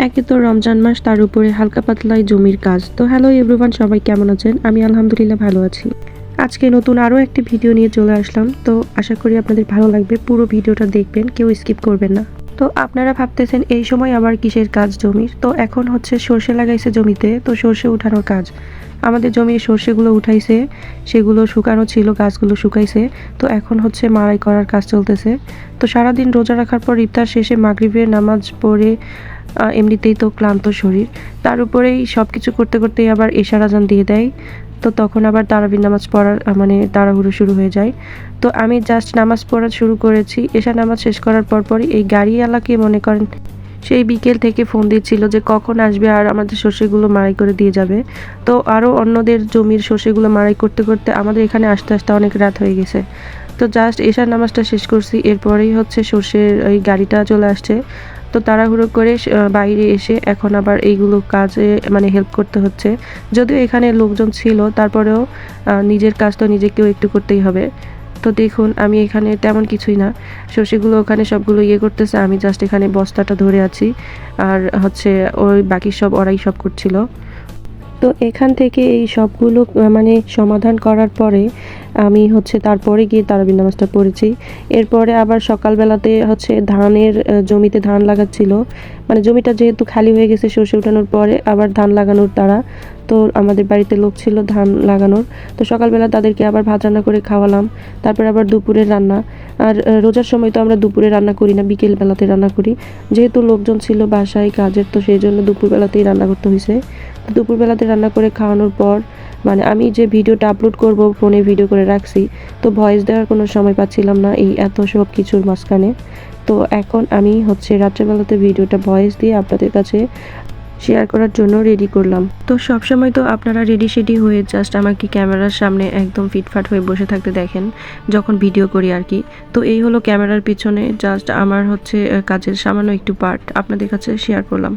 একে তো রমজান মাস, তার উপরে হালকা পাতলায় জমির কাজ। তো হ্যালো এভরিওয়ান, সবাই কেমন আছেন? আমি আলহামদুলিল্লাহ ভালো আছি। আজকে নতুন আরও একটি ভিডিও নিয়ে চলে আসলাম। তো আশা করি আপনাদের ভালো লাগবে, পুরো ভিডিওটা দেখবেন, কেউ স্কিপ করবেন না। তো আপনারা ভাবতেছেন এই সময় আবার কিসের কাজ জমির? তো এখন হচ্ছে সর্ষে লাগাইছে জমিতে, তো সর্ষে উঠানোর কাজ। আমাদের জমির সর্ষেগুলো উঠাইছে, সেগুলো শুকানো ছিল, গাছগুলো শুকাইছে। তো এখন হচ্ছে মাড়াই করার কাজ চলতেছে। তো সারাদিন রোজা রাখার পর ইফতার শেষে মাগরিবের নামাজ পড়ে এমনিতেই তো ক্লান্ত শরীর, তার উপরেই সব কিছু করতে করতেই আবার এশার আজান দিয়ে দেয়। তো তখন আবার তারাবির নামাজ পড়ার তাড়াহুড়ো শুরু হয়ে যায়। তো আমি জাস্ট নামাজ পড়া শুরু করেছি, এশার নামাজ শেষ করার পরপরই এই গাড়িওয়ালাকে মনে করেন সেই বিকেল থেকে ফোন দিচ্ছিল যে কখন আসবে আর আমাদের সর্ষেগুলো মাড়াই করে দিয়ে যাবে। তো আরও অন্যদের জমির সর্ষেগুলো মাড়াই করতে করতে আমাদের এখানে আসতে আসতে অনেক রাত হয়ে গেছে। তো জাস্ট এশার নামাজটা শেষ করছি, এরপরেই হচ্ছে সর্ষের ওই গাড়িটা চলে আসছে। তো তাড়াহুড়ো করে বাইরে এসে এখন আবার এইগুলো কাজে হেল্প করতে হচ্ছে। যদিও এখানে লোকজন ছিল, তারপরেও নিজের কাজ তো নিজেকেও একটু করতেই হবে। তো দেখুন, আমি এখানে তেমন কিছুই না, সর্ষেগুলো ওখানে সবগুলো করতেছে, আমি জাস্ট এখানে বস্তাটা ধরে আছি। আর হচ্ছে ওই বাকি সব ওরাই সব করছিল। তো এখান থেকে এই সবগুলো সমাধান করার পরে আমি হচ্ছে তারপরে গিয়ে তারাবির নামাজটা পড়েছি। এরপরে আবার সকালবেলাতে হচ্ছে ধানের জমিতে ধান লাগাচ্ছিল, জমিটা যেহেতু খালি হয়ে গেছে সর্ষে উঠানোর পরে আবার ধান লাগানোর তাড়া। তো আমাদের বাড়িতে লোক ছিল ধান লাগানোর, তো সকালবেলা তাদেরকে আবার ভাত রান্না করে খাওয়ালাম। তারপর আবার দুপুরের রান্না। আর রোজার সময় তো আমরা দুপুরে রান্না করি না, বিকেল বেলাতে রান্না করি। যেহেতু লোকজন ছিল বাসায় কাজের, তো সেই জন্য দুপুরবেলাতেই রান্না করতে হয়েছে। দুপুরবেলাতে রান্না করে খাওয়ানোর পর আমি যে ভিডিওটা আপলোড করব ফোনে ভিডিও করে রাখছি, তো ভয়েস দেওয়ার কোনো সময় পাচ্ছিলাম না এই এত সব কিছুর মাঝখানে। তো এখন আমি হচ্ছে রাত্রেবেলাতে ভিডিওটা ভয়েস দিয়ে আপনাদের কাছে শেয়ার করার জন্য রেডি করলাম। তো সবসময় তো আপনারা রেডি শেডি হয়ে জাস্ট আমাকে ক্যামেরার সামনে একদম ফিটফাট হয়ে বসে থাকতে দেখেন যখন ভিডিও করি আর কি। তো এই হলো ক্যামেরার পিছনে জাস্ট আমার হচ্ছে কাজের সামান্য একটু পার্ট আপনাদের কাছে শেয়ার করলাম।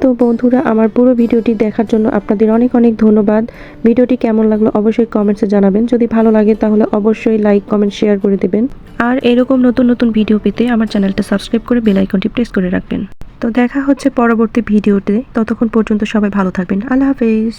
তো বন্ধুরা, আমার পুরো ভিডিওটি দেখার জন্য আপনাদের অনেক অনেক ধন্যবাদ। ভিডিওটি কেমন লাগলো অবশ্যই কমেন্টসে জানাবেন। যদি ভালো লাগে তাহলে অবশ্যই লাইক কমেন্ট শেয়ার করে দেবেন। আর এরকম নতুন নতুন ভিডিও পেতে আমার চ্যানেলটা সাবস্ক্রাইব করে বেল আইকনটি প্রেস করে রাখবেন। তো দেখা হচ্ছে পরবর্তী ভিডিওতে, ততক্ষণ পর্যন্ত সবাই ভালো থাকবেন। আল্লাহ হাফেজ।